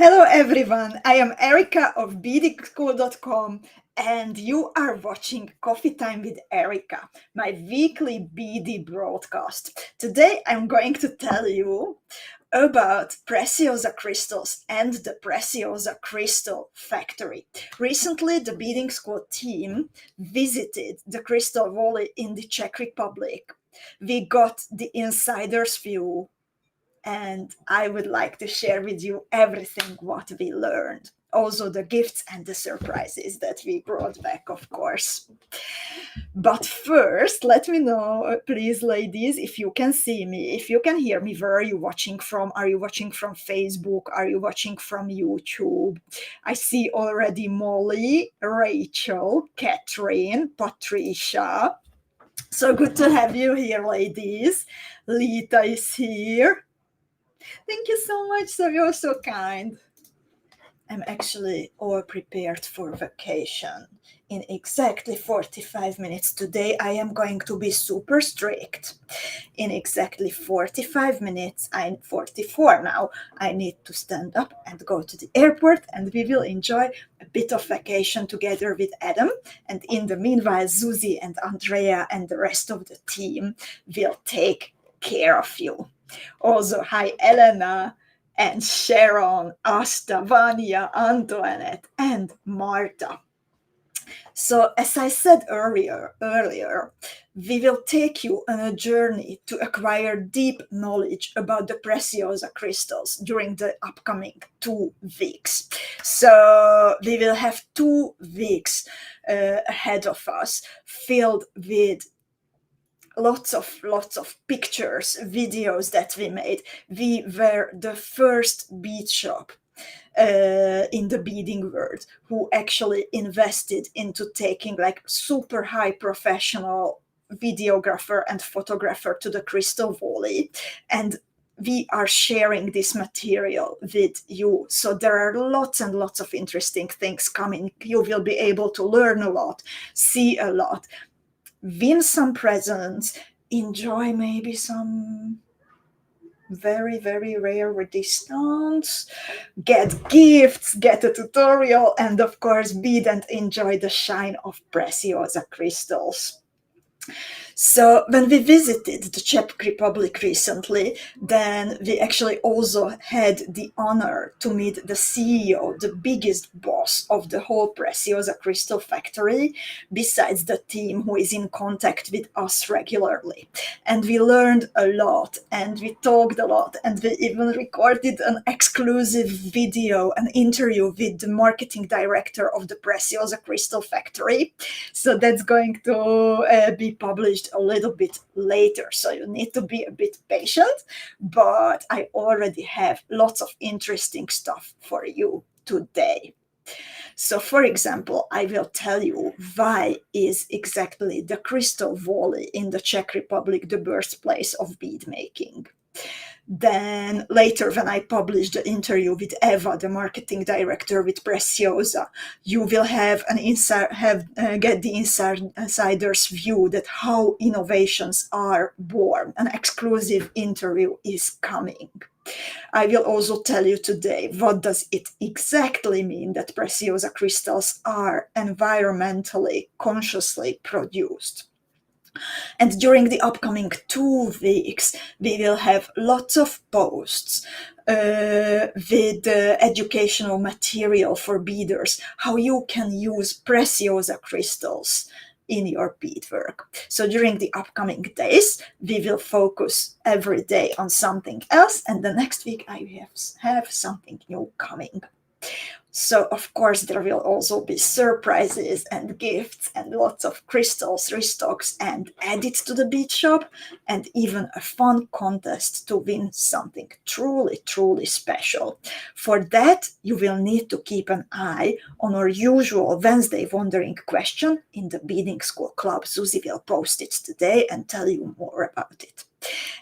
Hello everyone, I am Erika of Beadingschool.com and you are watching Coffee Time with Erika, my weekly BD broadcast. Today I'm going to tell you about Preciosa Crystals and the Preciosa Crystal Factory. Recently, the Beading School team visited the Crystal Valley in the Czech Republic. We got the insider's view, and I would like to share with you everything what we learned. Also the gifts and the surprises that we brought back, of course. But first, let me know, please, ladies, if you can see me, if you can hear me. Where are you watching from? Are you watching from Facebook? Are you watching from YouTube? I see already Molly, Rachel, Catherine, Patricia. So good to have you here, ladies. Lita is here. Thank you so much. So you're so kind. I'm actually all prepared for vacation. In exactly 45 minutes today, I am going to be super strict. In exactly 45 minutes, I'm 44 now, I need to stand up and go to the airport, and we will enjoy a bit of vacation together with Adam. And in the meanwhile, Susie and Andrea and the rest of the team will take care of you. Also, hi Elena and Sharon, Asta, Vanya, Antoinette, and Marta. So, as I said earlier, we will take you on a journey to acquire deep knowledge about the Preciosa crystals during the upcoming 2 weeks. So, we will have 2 weeks ahead of us filled with lots of pictures, videos that we made. We were the first bead shop in the Beading World who actually invested into taking like super high professional videographer and photographer to the Crystal Valley, and we are sharing this material with you. So there are lots and lots of interesting things coming. You will be able to learn a lot, see a lot, win some presents, enjoy maybe some very, very rare discounts, get gifts, get a tutorial, and of course, bead and enjoy the shine of Preciosa crystals. So when we visited the Czech Republic recently, then we actually also had the honor to meet the CEO, the biggest boss of the whole Preciosa Crystal Factory, besides the team who is in contact with us regularly. And we learned a lot, and we talked a lot, and we even recorded an exclusive video, an interview with the marketing director of the Preciosa Crystal Factory. So that's going to be published a little bit later, so you need to be a bit patient, but I already have lots of interesting stuff for you today. So for example, I will tell you why is exactly the Crystal Valley in the Czech Republic the birthplace of bead making. Then later, when I publish the interview with Eva, the marketing director with Preciosa, you will have get the insider's view that how innovations are born. An exclusive interview is coming. I will also tell you today what does it exactly mean that Preciosa crystals are environmentally consciously produced. And during the upcoming 2 weeks, we will have lots of posts with educational material for beaders, how you can use Preciosa crystals in your beadwork. So during the upcoming days, we will focus every day on something else, and the next week I have something new coming. So, of course, there will also be surprises and gifts and lots of crystals, restocks, and edits to the bead shop, and even a fun contest to win something truly, truly special. For that, you will need to keep an eye on our usual Wednesday wondering question in the Beading School Club. Susie will post it today and tell you more about it.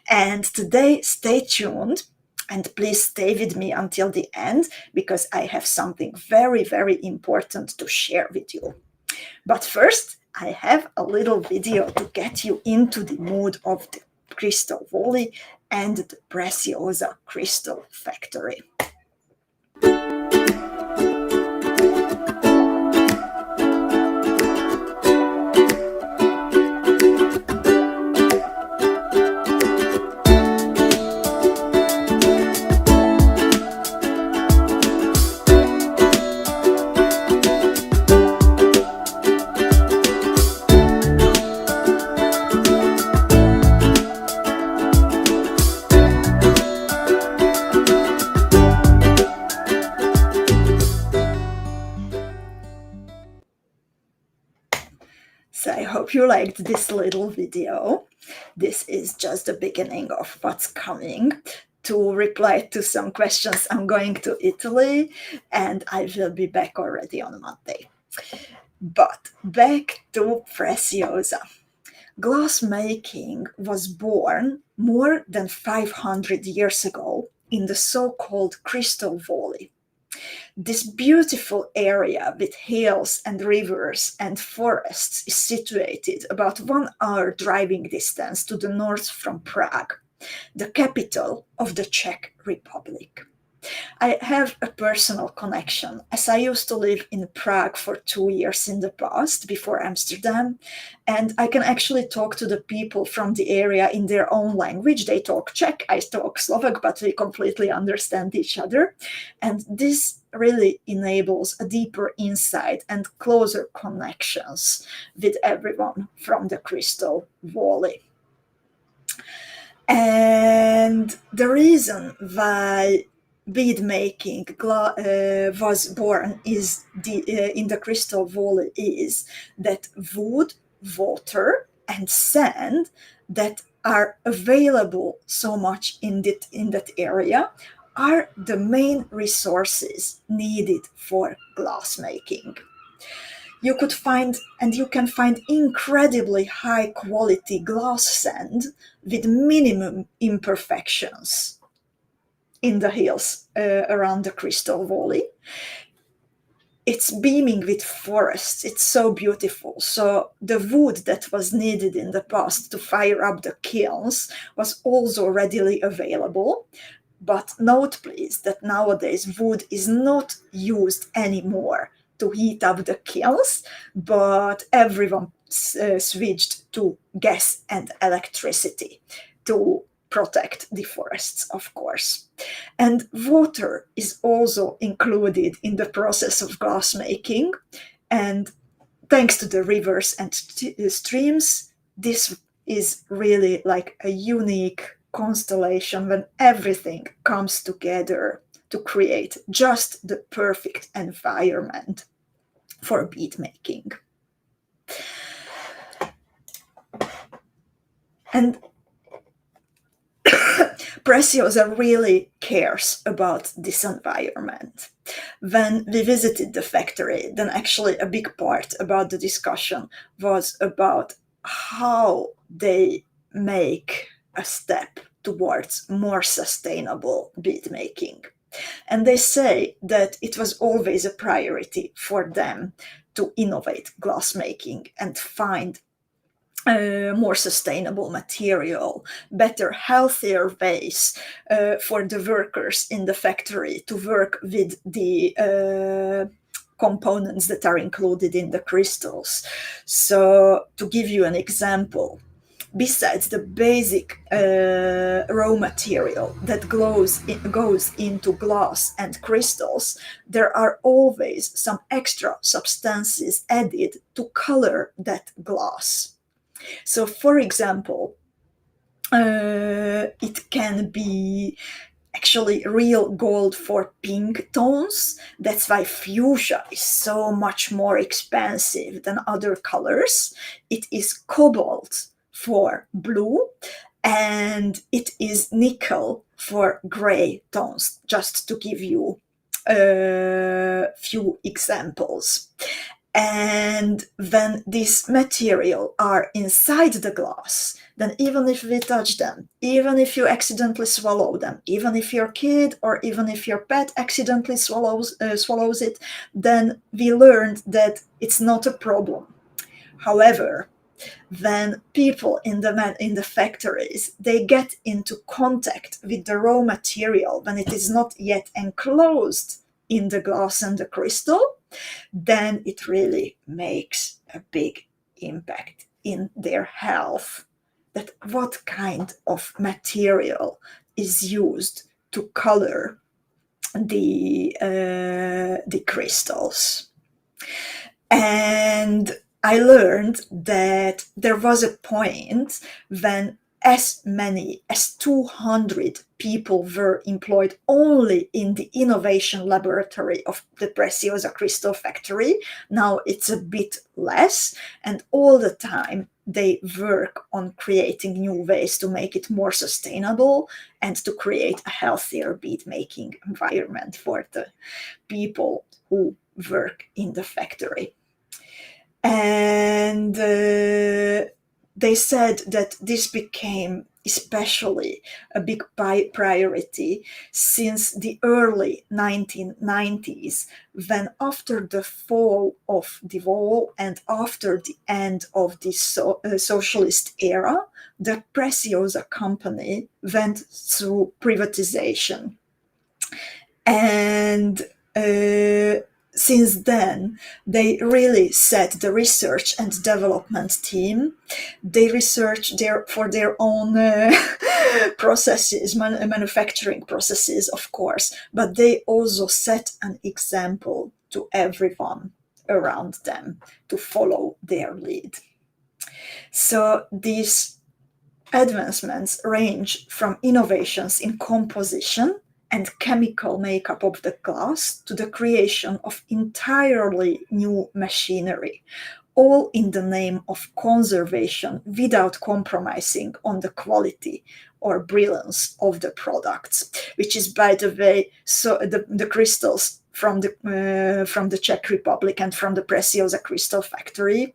And today, stay tuned. And please stay with me until the end, because I have something very, very important to share with you. But first, I have a little video to get you into the mood of the Crystal Valley and the Preciosa Crystal Factory. you liked this little video. This is just the beginning of what's coming. To reply to some questions, I'm going to Italy, and I will be back already on Monday. But back to Preciosa. Glassmaking was born more than 500 years ago in the so-called Crystal Valley. This beautiful area with hills and rivers and forests is situated about 1 hour driving distance to the north from Prague, the capital of the Czech Republic. I have a personal connection, as I used to live in Prague for 2 years in the past, before Amsterdam, and I can actually talk to the people from the area in their own language. They talk Czech, I talk Slovak, but we completely understand each other. And this really enables a deeper insight and closer connections with everyone from the Crystal Valley. And the reason why bead making was born is in the Crystal Valley is that wood, water, and sand that are available so much in that area are the main resources needed for glass making. You can find incredibly high quality glass sand with minimum imperfections in the hills around the Crystal Valley. It's beaming with forests. It's so beautiful. So the wood that was needed in the past to fire up the kilns was also readily available. But note please that nowadays wood is not used anymore to heat up the kilns, but everyone switched to gas and electricity to protect the forests, of course. And water is also included in the process of glass making, and thanks to the rivers and streams, this is really like a unique constellation when everything comes together to create just the perfect environment for bead making. And Preciosa really cares about this environment. When we visited the factory, then actually a big part about the discussion was about how they make a step towards more sustainable bead making. And they say that it was always a priority for them to innovate glass making and find more sustainable material, better, healthier ways for the workers in the factory to work with the components that are included in the crystals. So to give you an example, besides the basic raw material that goes into glass and crystals, there are always some extra substances added to color that glass. So, for example, it can be actually real gold for pink tones. That's why fuchsia is so much more expensive than other colors. It is cobalt for blue, and it is nickel for gray tones, just to give you a few examples. And when these material are inside the glass, then even if we touch them, even if you accidentally swallow them, even if your kid or even if your pet accidentally swallows it, then we learned that it's not a problem. However, when people in the factories, they get into contact with the raw material when it is not yet enclosed in the glass and the crystal, then it really makes a big impact in their health. That what kind of material is used to color the crystals. And I learned that there was a point when as many as 200 people were employed only in the innovation laboratory of the Preciosa Crystal Factory. Now it's a bit less, and all the time they work on creating new ways to make it more sustainable and to create a healthier bead making environment for the people who work in the factory. And they said that this became especially a big priority since the early 1990s, when after the fall of the wall and after the end of the socialist era, the Preciosa company went through privatization. And since then, they really set the research and development team. They research for their own processes, manufacturing processes, of course, but they also set an example to everyone around them to follow their lead. So these advancements range from innovations in composition and chemical makeup of the glass to the creation of entirely new machinery, all in the name of conservation without compromising on the quality or brilliance of the products, which is, by the way, so the crystals from the Czech Republic and from the Preciosa Crystal Factory.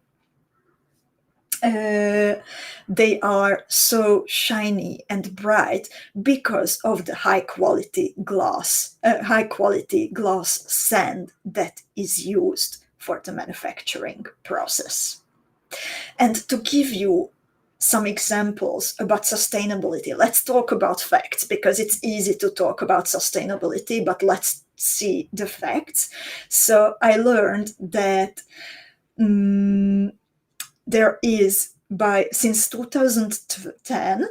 They are so shiny and bright because of the high quality glass sand that is used for the manufacturing process. And to give you some examples about sustainability, let's talk about facts, because it's easy to talk about sustainability, but let's see the facts. So I learned that there is, since 2010,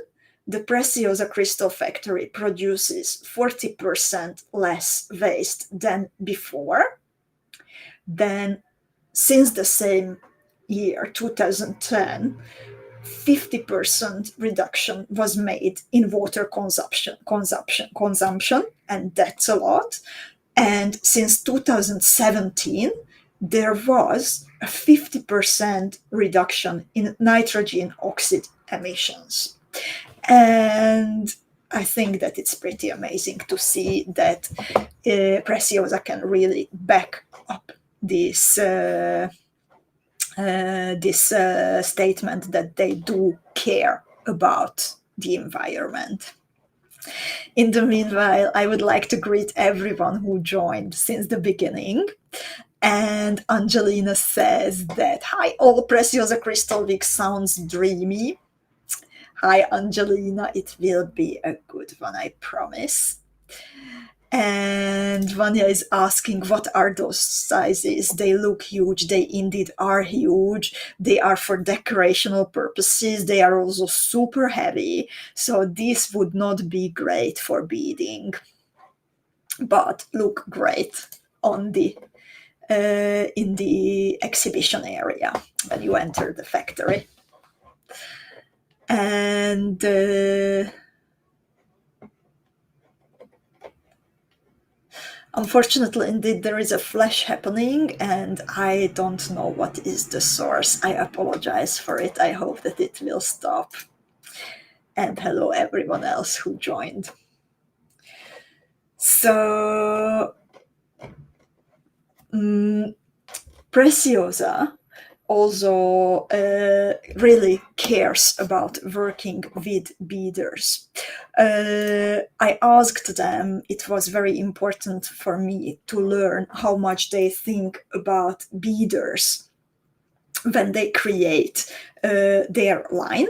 the Preciosa Crystal Factory produces 40% less waste than before. Then, since the same year, 2010, 50% reduction was made in water consumption, and that's a lot. And since 2017, there was a 50% reduction in nitrogen oxide emissions. And I think that it's pretty amazing to see that Preciosa can really back up this statement that they do care about the environment. In the meanwhile, I would like to greet everyone who joined since the beginning. And Angelina says that, hi, all Preciosa Crystal Week sounds dreamy. Hi, Angelina, it will be a good one, I promise. And Vanya is asking, what are those sizes? They look huge. They indeed are huge. They are for decorational purposes. They are also super heavy. So this would not be great for beading, but look great on the in the exhibition area when you enter the factory. And unfortunately, indeed, there is a flash happening, and I don't know what is the source. I apologize for it. I hope that it will stop. And hello, everyone else who joined. So, Preciosa also really cares about working with beaders. I asked them, it was very important for me to learn how much they think about beaders when they create their line.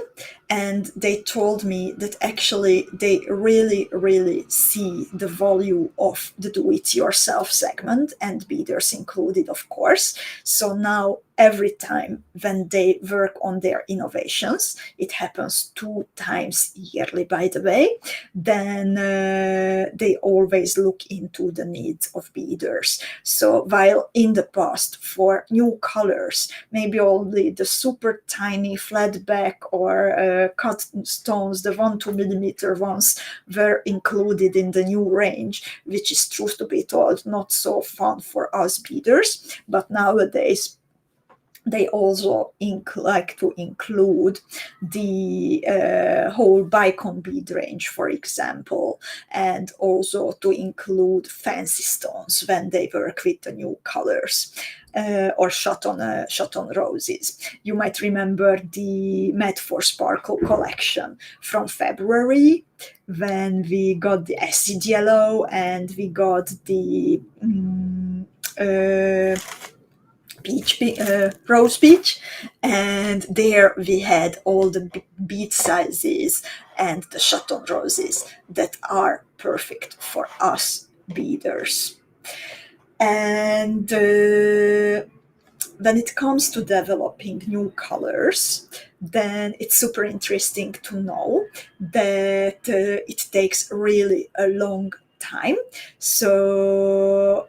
And they told me that actually they really, really see the value of the do-it-yourself segment, and beaders included, of course. So now every time when they work on their innovations, it happens 2 times yearly, by the way, then they always look into the needs of beaders. So while in the past for new colors, maybe only the super tiny tiny flat back or cut stones, the 1-2 millimeter ones, were included in the new range, which is, truth to be told, not so fun for us beaders. But nowadays they also like to include the whole bicon bead range, for example, and also to include fancy stones when they work with the new colors. Or shot on roses. You might remember the Matte for Sparkle collection from February, when we got the acid yellow and we got the rose peach, and there we had all the bead sizes and the shot on roses that are perfect for us beaders. And when it comes to developing new colors, then it's super interesting to know that it takes really a long time. So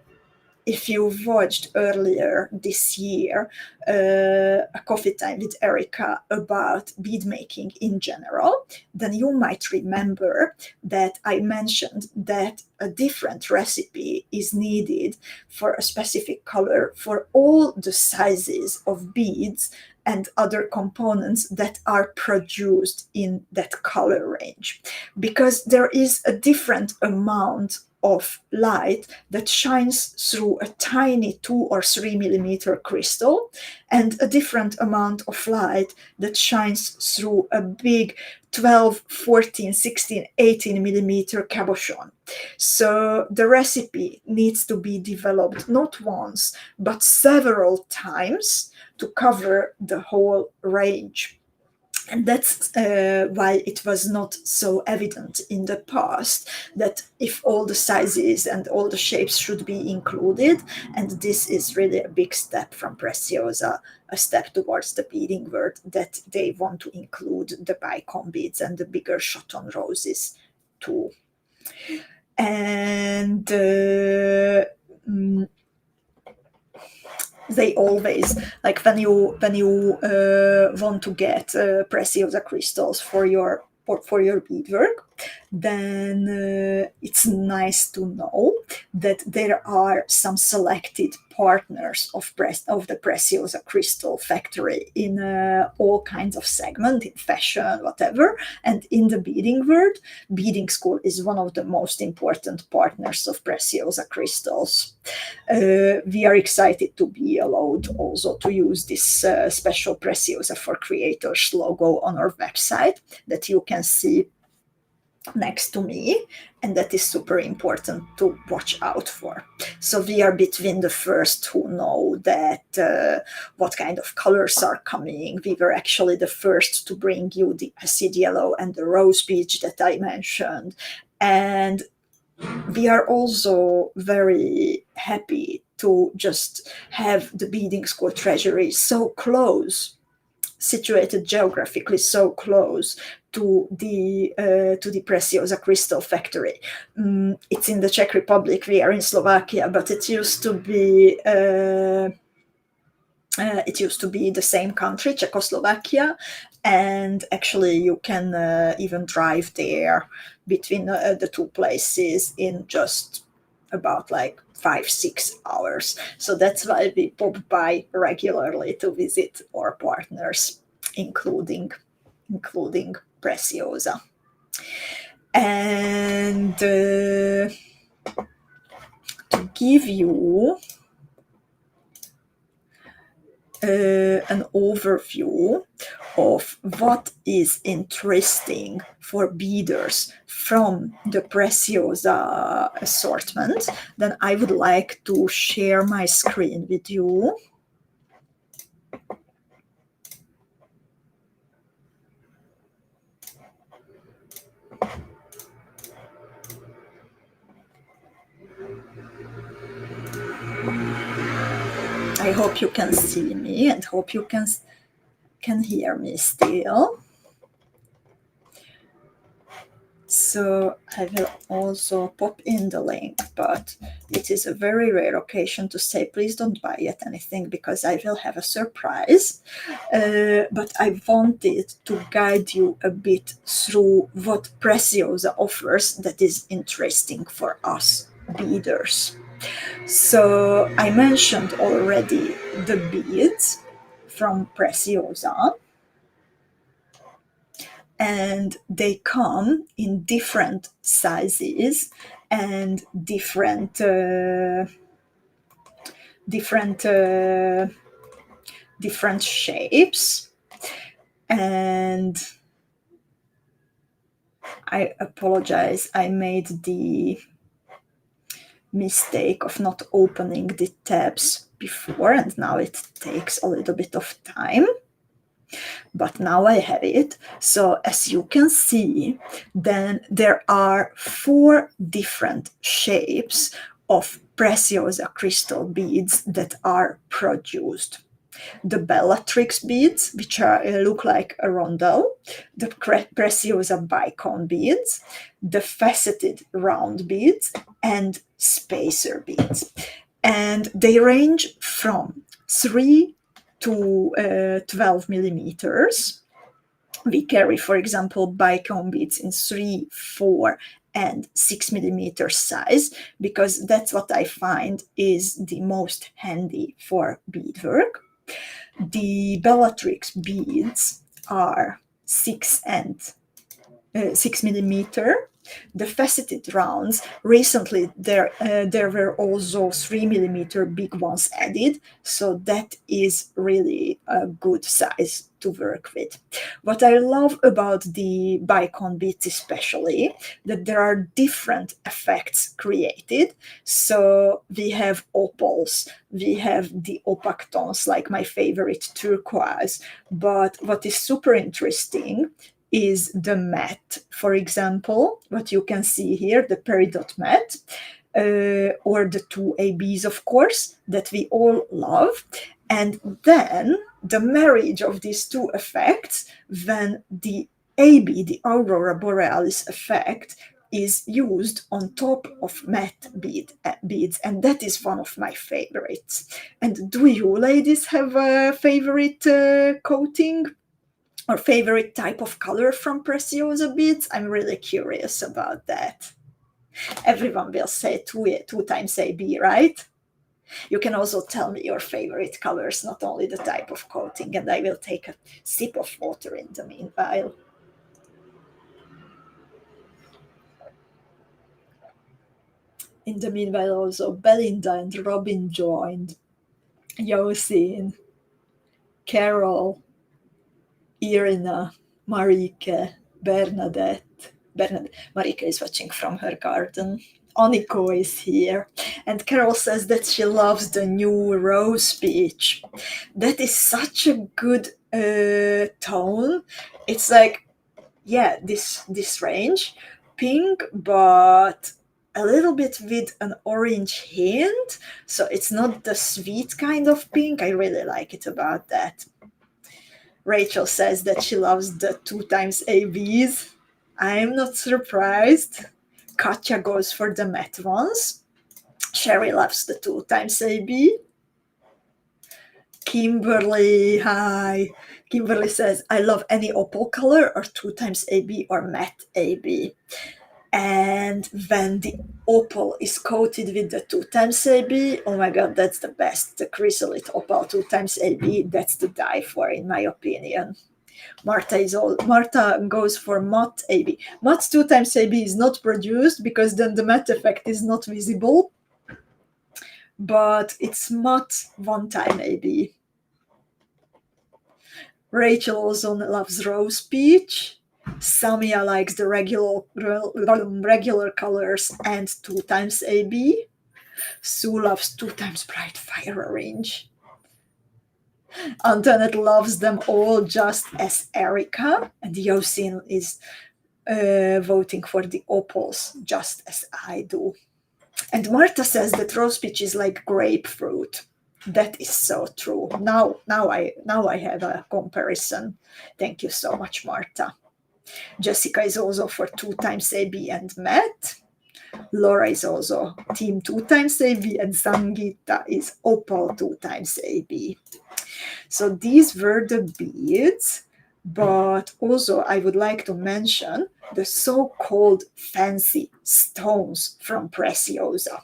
if you watched earlier this year a coffee time with Erika about bead making in general, then you might remember that I mentioned that a different recipe is needed for a specific color for all the sizes of beads and other components that are produced in that color range, because there is a different amount of light that shines through a tiny 2 or 3 millimeter crystal, and a different amount of light that shines through a big 12, 14, 16, 18 millimeter cabochon. So the recipe needs to be developed not once, but several times to cover the whole range. And that's why it was not so evident in the past that if all the sizes and all the shapes should be included. And this is really a big step from Preciosa, a step towards the beading world, that they want to include the bicon beads and the bigger shot on roses too. And they always, like, when you want to get Preciosa crystals for your beadwork, then it's nice to know that there are some selected partners of the Preciosa Crystal Factory in all kinds of segments, in fashion, whatever. And in the beading world, Beadingschool is one of the most important partners of Preciosa Crystals. We are excited to be allowed also to use this special Preciosa for Creators logo on our website that you can see next to me, and that is super important to watch out for. So we are between the first who know that what kind of colors are coming. We were actually the first to bring you the acid yellow and the rose peach that I mentioned, and we are also very happy to just have the Beadingschool treasury so close, situated geographically so close to the Preciosa Crystal Factory. It's in the Czech Republic. We are in Slovakia, but it used to be the same country, Czechoslovakia, and actually you can even drive there between the two places in just about like 5-6 hours. So that's why we pop by regularly to visit our partners, including Preciosa. And to give you an overview of what is interesting for beaders from the Preciosa assortment, then I would like to share my screen with you. I hope you can see me and hope you can hear me still. So I will also pop in the link, but it is a very rare occasion to say please don't buy yet anything because I will have a surprise. But I wanted to guide you a bit through what Preciosa offers that is interesting for us beaders. So I mentioned already the beads from Preciosa, and they come in different sizes and different shapes. And I apologize, I made the mistake of not opening the tabs before, and now it takes a little bit of time, but now I have it. So as you can see, then there are 4 different shapes of Preciosa crystal beads that are produced. The Bellatrix beads, which look like a rondel, the Preciosa bicone beads, the faceted round beads, and spacer beads. And they range from 3 to 12 millimeters. We carry, for example, bicone beads in 3, 4, and 6 millimeter size, because that's what I find is the most handy for beadwork. The Bellatrix beads are 6 millimeter. The faceted rounds, recently there were also 3 millimeter big ones added, so that is really a good size to work with. What I love about the bicone beads especially, that there are different effects created. So we have opals, we have the opaque tones like my favorite turquoise, but what is super interesting is the matte. For example, what you can see here, the peridot matte, or the 2 ABs, of course, that we all love. And then the marriage of these 2 effects, when the AB, the Aurora Borealis effect, is used on top of matte beads, and that is one of my favorites. And do you ladies have a favorite coating or favorite type of color from Preciosa beads? I'm really curious about that. Everyone will say 2 times AB, right? You can also tell me your favorite colors, not only the type of coating, and I will take a sip of water in the meanwhile. In the meanwhile, also Belinda and Robin joined, Yosin, Carol, Irina, Marike, Bernadette. Marika is watching from her garden. Oniko is here. And Carol says that she loves the new rose peach. That is such a good tone. It's like, yeah, this range. Pink, but a little bit with an orange hint. So it's not the sweet kind of pink. I really like it about that. Rachel says that she loves the 2 times ABs. I'm not surprised. Katja goes for the matte ones. Sherry loves the 2 times AB. Kimberly, hi. Kimberly says, I love any opal color or 2 times AB or matte AB. And when the opal is coated with the 2 times AB, oh my god, that's the best. The chrysolite opal 2 times AB, that's to die for, in my opinion. Marta goes for matte AB. Matte 2 times AB is not produced because then the matte effect is not visible, but it's matte 1 time AB. Rachel also loves rose peach. Samia likes the regular colors and 2 times AB. Sue loves 2 times bright fire orange. Antoinette loves them all just as Erika, and Yosin is voting for the opals just as I do. And Marta says that rose peach is like grapefruit. That is so true. Now I have a comparison. Thank you so much, Marta. Jessica is also for 2 times AB and matte. Laura is also team 2 times AB, and Sangita is opal 2 times AB. So these were the beads, but also I would like to mention the so-called fancy stones from Preciosa.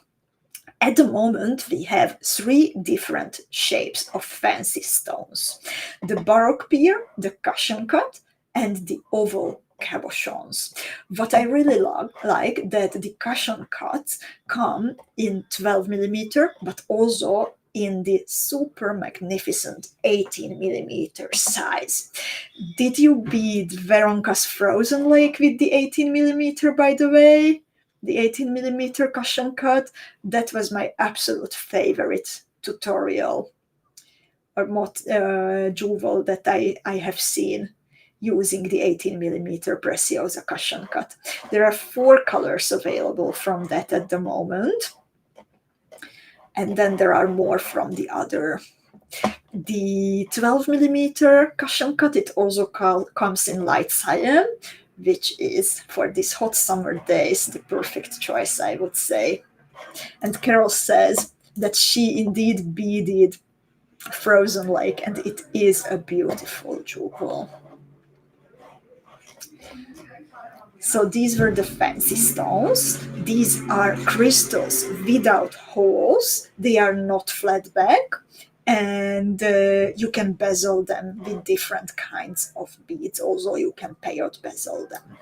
At the moment, we have 3 different shapes of fancy stones: the baroque pear, the cushion cut, and the oval cabochons. What I really like that the cushion cuts come in 12 millimeter, but also in the super magnificent 18 millimeter size. Did you bead Veronka's Frozen Lake with the 18 millimeter, by the way? The 18 millimeter cushion cut, that was my absolute favorite tutorial or jewel that I have seen using the 18 millimeter Preciosa cushion cut. There are 4 colors available from that at the moment, and then there are more from the other. The 12 millimeter cushion cut, it also comes in light cyan, which is, for these hot summer days, the perfect choice, I would say. And Carol says that she indeed beaded Frozen Lake, and it is a beautiful jewel. So these were the fancy stones. These are crystals without holes. They are not flat back, and you can bezel them with different kinds of beads. Also, you can peyote bezel them.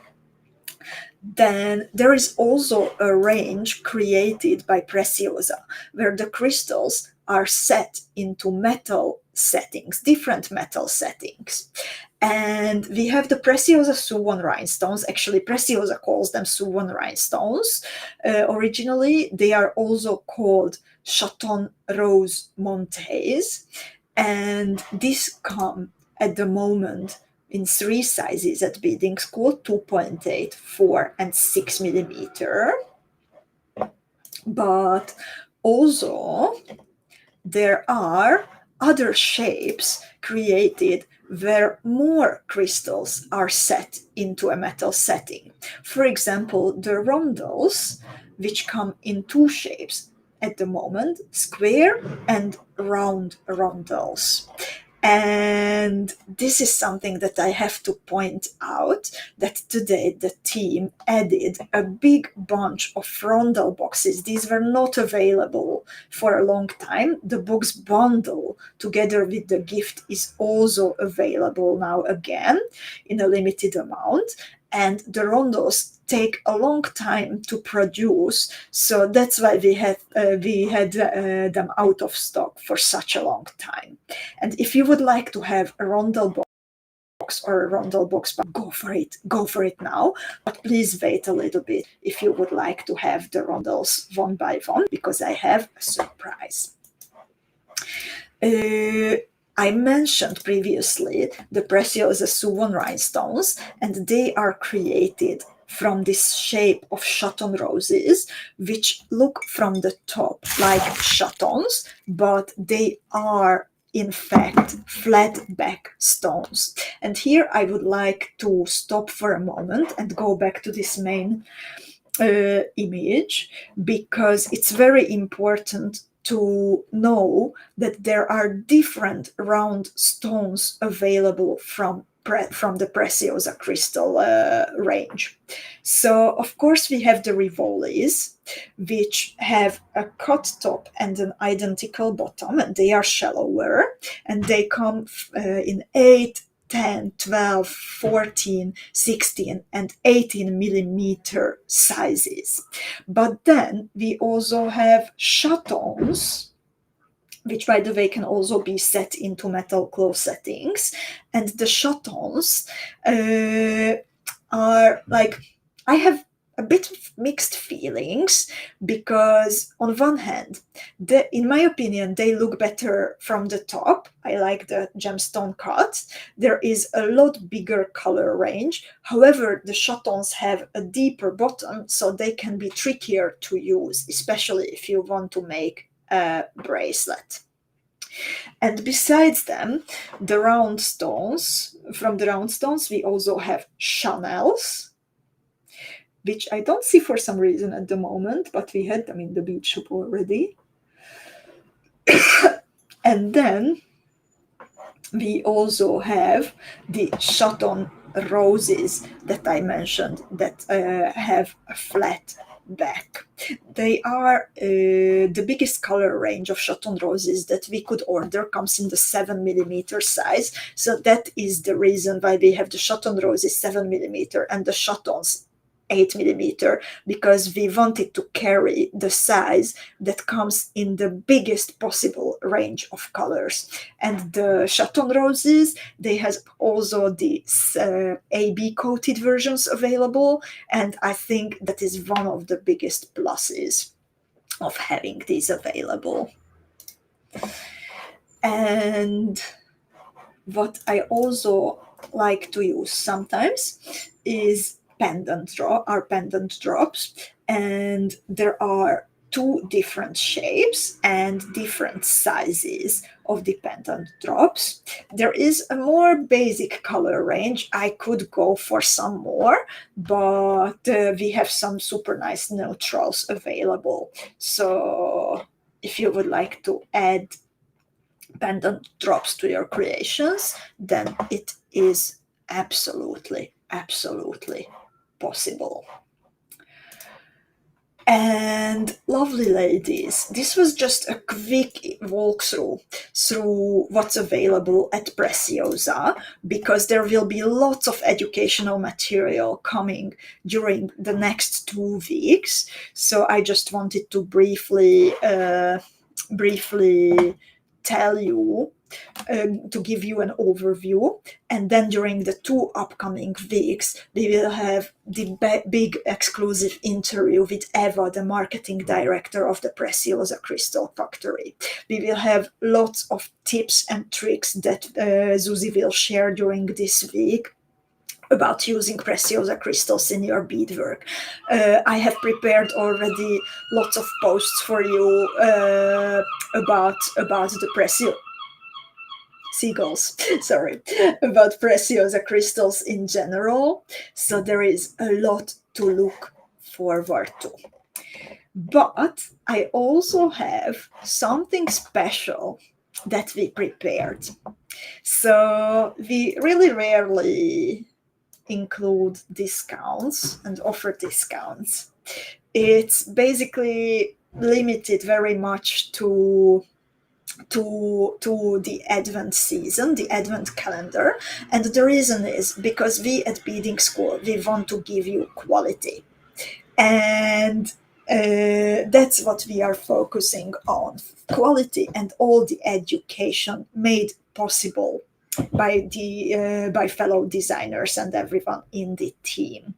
Then there is also a range created by Preciosa, where the crystals are set into metal settings, different metal settings. And we have the Preciosa Suwon rhinestones. Actually, Preciosa calls them Suwon rhinestones. Originally, they are also called Chaton Rose Montes. And these come at the moment in 3 sizes at Beadingschool: 2.8, 4, and 6 millimeter. But also there are other shapes created where more crystals are set into a metal setting. For example, the rondels, which come in 2 shapes at the moment: square and round rondels. And this is something that I have to point out, that today the team added a big bunch of rondel boxes. These were not available for a long time. The box bundle together with the gift is also available now again in a limited amount. And the rondels take a long time to produce, so that's why we had them out of stock for such a long time. And if you would like to have a rondel box or a rondel box, go for it now. But please wait a little bit if you would like to have the rondels one by one, because I have a surprise. I mentioned previously the Preciosa Suwon rhinestones, and they are created from this shape of chaton roses, which look from the top like chatons, but they are in fact flat back stones. And here I would like to stop for a moment and go back to this main image, because it's very important to know that there are different round stones available from the Preciosa crystal range. So of course we have the rivolis, which have a cut top and an identical bottom, and they are shallower, and they come in 8, 10, 12, 14, 16, and 18 millimeter sizes. But then we also have chatons, which by the way can also be set into metal claw settings. And the chatons are like, I have a bit of mixed feelings, because on one hand, in my opinion, they look better from the top. I like the gemstone cut. There is a lot bigger color range. However, the chatons have a deeper bottom, so they can be trickier to use, especially if you want to make a bracelet. And besides them, the round stones, from the round stones, we also have Chanels, which I don't see for some reason at the moment, but we had them in the bead shop already. And then we also have the Chaton roses that I mentioned that have a flat back. They are the biggest color range of Chaton roses that we could order comes in the 7mm size. So that is the reason why we have the Chaton roses 7mm and the Chatons 8mm, because we wanted to carry the size that comes in the biggest possible range of colors. And the Chaton roses, they have also the AB coated versions available, and I think that is one of the biggest pluses of having these available. And what I also like to use sometimes is pendant drops, and there are two different shapes and different sizes of the pendant drops. There is a more basic color range. I could go for some more, but we have some super nice neutrals available. So if you would like to add pendant drops to your creations, then it is absolutely possible. And lovely ladies, this was just a quick walkthrough through what's available at Preciosa, because there will be lots of educational material coming during the next 2 weeks. So I just wanted to briefly tell you, to give you an overview, and then during the 2 upcoming weeks we will have the big exclusive interview with Eva, the marketing director of the Preciosa Crystal Factory. We will have lots of tips and tricks that Zuzi will share during this week about using Preciosa crystals in your beadwork. I have prepared already lots of posts for you about the Preciosa seagulls, sorry, about Preciosa crystals in general. So there is a lot to look forward to. But I also have something special that we prepared. So we really rarely include discounts and offer discounts. It's basically limited very much to the Advent season, the Advent calendar. And the reason is because we at Beading School, we want to give you quality. And that's what we are focusing on, quality and all the education made possible by fellow designers and everyone in the team.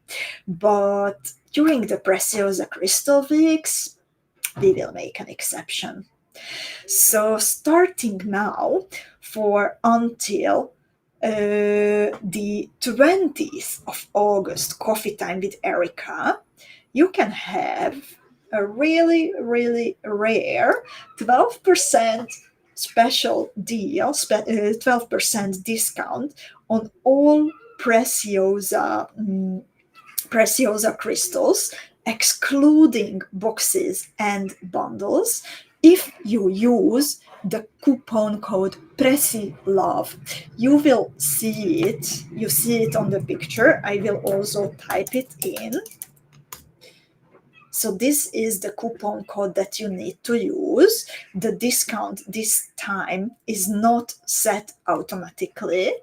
But during the Preciosa Crystal Weeks, we will make an exception. So starting now for until the 20th of August, Coffee Time with Erika, you can have a really rare 12% special deal, 12% discount on all Preciosa crystals, excluding boxes and bundles, if you use the coupon code PRECILOVE. You will see it. You see it on the picture. I will also type it in. So this is the coupon code that you need to use. The discount this time is not set automatically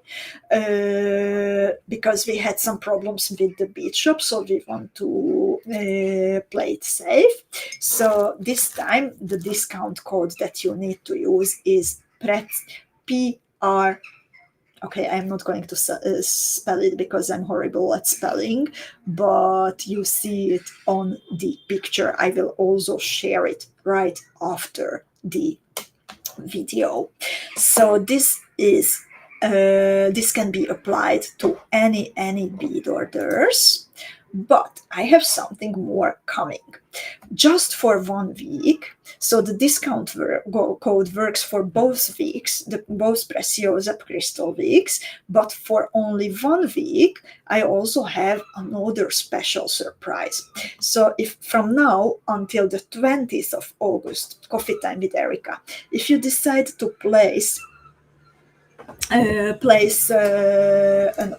because we had some problems with the bead shop, so we want to play it safe. So this time the discount code that you need to use is PR. Okay, I'm not going to spell it because I'm horrible at spelling, but you see it on the picture. I will also share it right after the video. So this is this can be applied to any bead orders. But I have something more coming. just for 1 week. So the discount code works for both weeks, both Preciosa Crystal weeks, but for only 1 week, I also have another special surprise. So if from now until the 20th of August, Coffee Time with Erika, if you decide to place an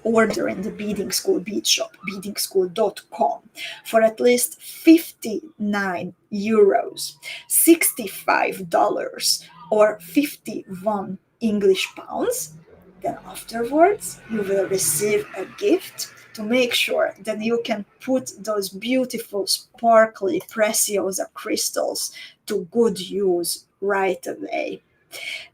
order in the Beading School bead shop, beadingschool.com, for at least 59 euros, $65, or 51 English pounds, then afterwards you will receive a gift to make sure that you can put those beautiful, sparkly Preciosa crystals to good use right away.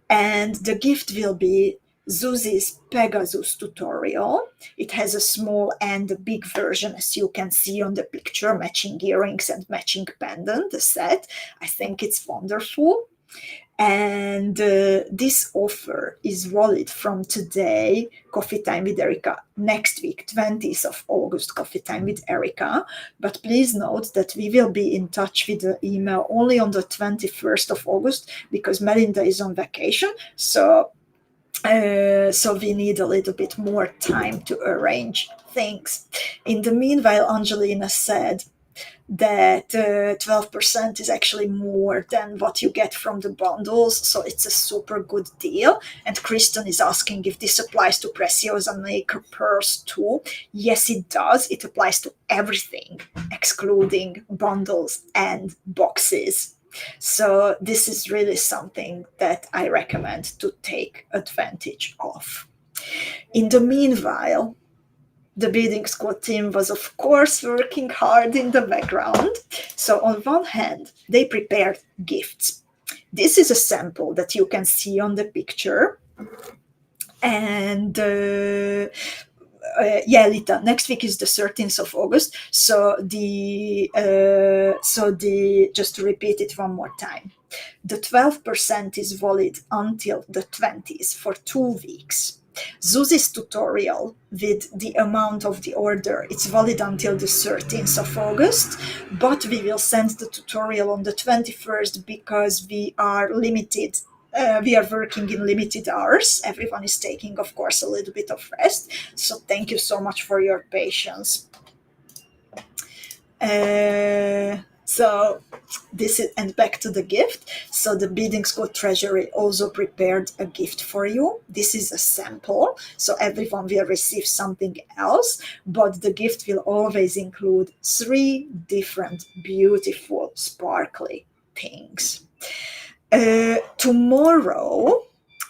And the gift will be Zuzi's Pegasus tutorial. It has a small and a big version, as you can see on the picture, matching earrings and matching pendant, the set. I think it's wonderful. And this offer is valid from today, Coffee Time with Erika, next week, 20th of August, Coffee Time with Erika. But please note that we will be in touch with the email only on the 21st of August, because Melinda is on vacation. So we need a little bit more time to arrange things. In the meanwhile, Angelina said that 12% is actually more than what you get from the bundles, so it's a super good deal. And Kristen is asking if this applies to Preciosa Maker Pearls too. Yes, it does. It applies to everything, excluding bundles and boxes. So this is really something that I recommend to take advantage of. In the meanwhile, the Beading School team was, of course, working hard in the background. So on one hand, they prepared gifts. This is a sample that you can see on the picture. And yeah, Lita, next week is the 13th of August. So just to repeat it one more time. The 12% is valid until the 20th for 2 weeks. Zuzi's tutorial with the amount of the order, it's valid until the 13th of August, but we will send the tutorial on the 21st because we are limited. We are working in limited hours. Everyone is taking, of course, a little bit of rest. So thank you so much for your patience. So this is, and back to the gift. So the Beading School Treasury also prepared a gift for you. This is a sample, so everyone will receive something else, but the gift will always include 3 different beautiful sparkly things. Tomorrow,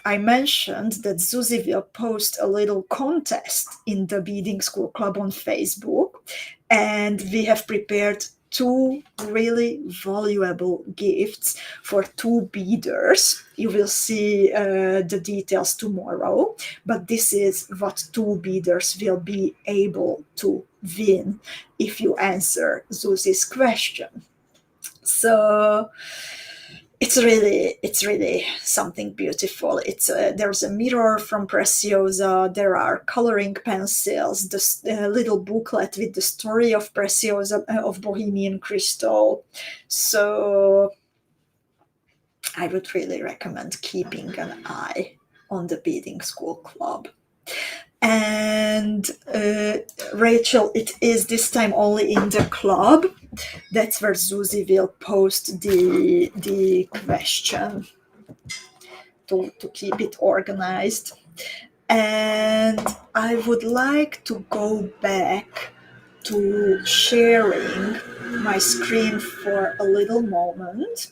I mentioned that Zuzi will post a little contest in the Beading School Club on Facebook, and we have prepared 2 really valuable gifts for 2 beaders. You will see the details tomorrow, but this is what 2 beaders will be able to win if you answer Zuzi's question. So it's really something beautiful. There's a mirror from Preciosa. There are coloring pencils, the little booklet with the story of Preciosa, of Bohemian Crystal. So I would really recommend keeping an eye on the Beading School Club. And Rachel, it is this time only in the club. That's where Zuzi will post the question to keep it organized. And I would like to go back to sharing my screen for a little moment.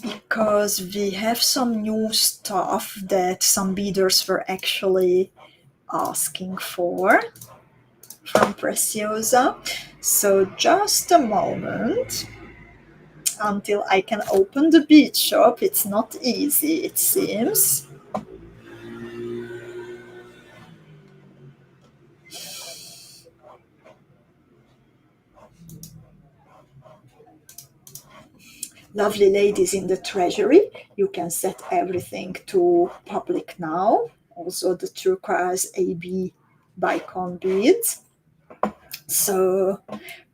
Because we have some new stuff that some beaders were actually asking for from Preciosa. So just a moment until I can open the bead shop. It's not easy, it seems. Lovely ladies in the treasury, you can set everything to public now. Also the turquoise AB bicon beads. So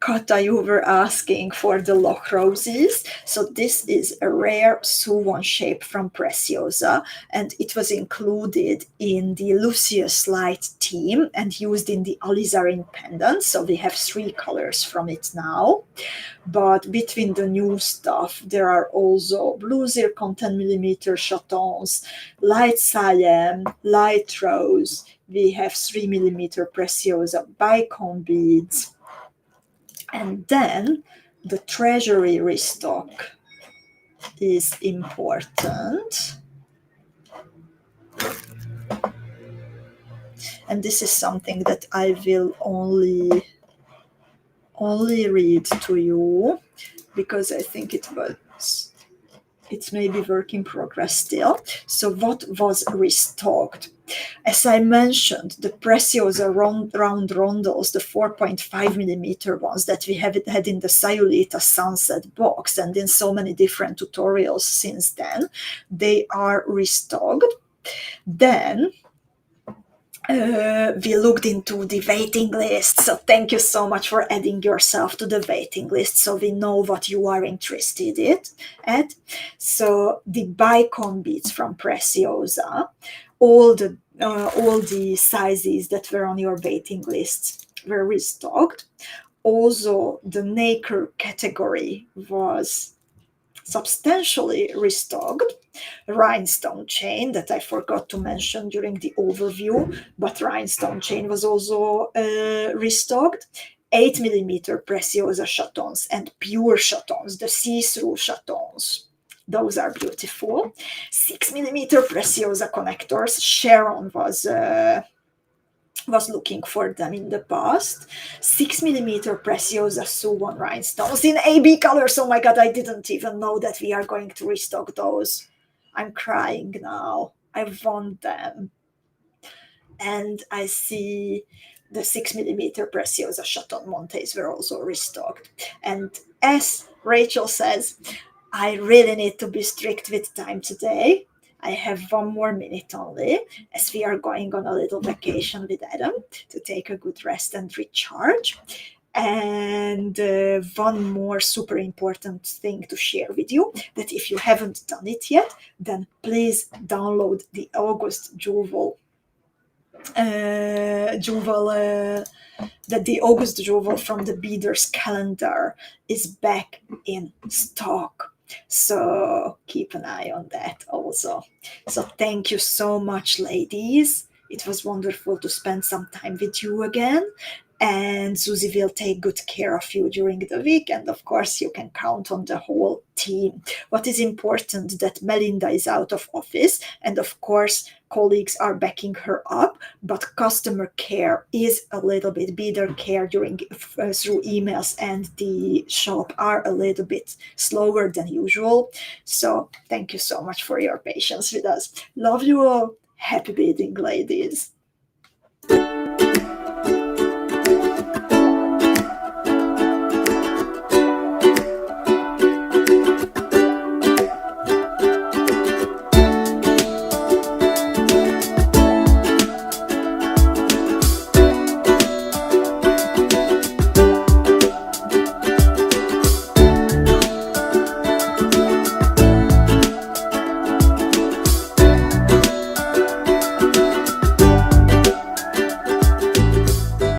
Kata, you were asking for the lock roses. So this is a rare swan shape from Preciosa, and it was included in the Lucius Light team and used in the alizarin pendant. So we have 3 colors from it now. But between the new stuff, there are also blue zircon 10mm chatons, light cyan, light rose. We have 3mm Preciosa bicon beads. And then the treasury restock is important. And this is something that I will only read to you because I think it's maybe work in progress still. So what was restocked? As I mentioned, the Preciosa round rondels, the 4.5mm ones that we have had in the Sayulita Sunset box and in so many different tutorials since then, they are restocked. Then we looked into the waiting list. So thank you so much for adding yourself to the waiting list so we know what you are interested at. So the bicon beads from Preciosa, all the sizes that were on your waiting list were restocked. Also, the nacre category was substantially restocked. Rhinestone chain that I forgot to mention during the overview, but rhinestone chain was also restocked. 8mm Preciosa chatons and pure chatons, the see-through chatons. Those are beautiful. 6mm Preciosa connectors. Sharon was looking for them in the past. 6mm Preciosa Suwon rhinestones in AB colors. Oh my god, I didn't even know that we are going to restock those. I'm crying now. I want them. And I see the 6mm Preciosa Chaton Montes were also restocked. And as Rachel says, I really need to be strict with time today. I have 1 more minute only, as we are going on a little vacation with Adam to take a good rest and recharge. And 1 more super important thing to share with you, that if you haven't done it yet, then please download the August Jewel that the August Jewel from the Beaders calendar is back in stock. So keep an eye on that also. So thank you so much, ladies. It was wonderful to spend some time with you again. And Susie will take good care of you during the week. And of course, you can count on the whole team. What is important that Melinda is out of office. And of course, colleagues are backing her up. But customer care is a little bit, beader care through emails and the shop are a little bit slower than usual. So thank you so much for your patience with us. Love you all. Happy beading, ladies.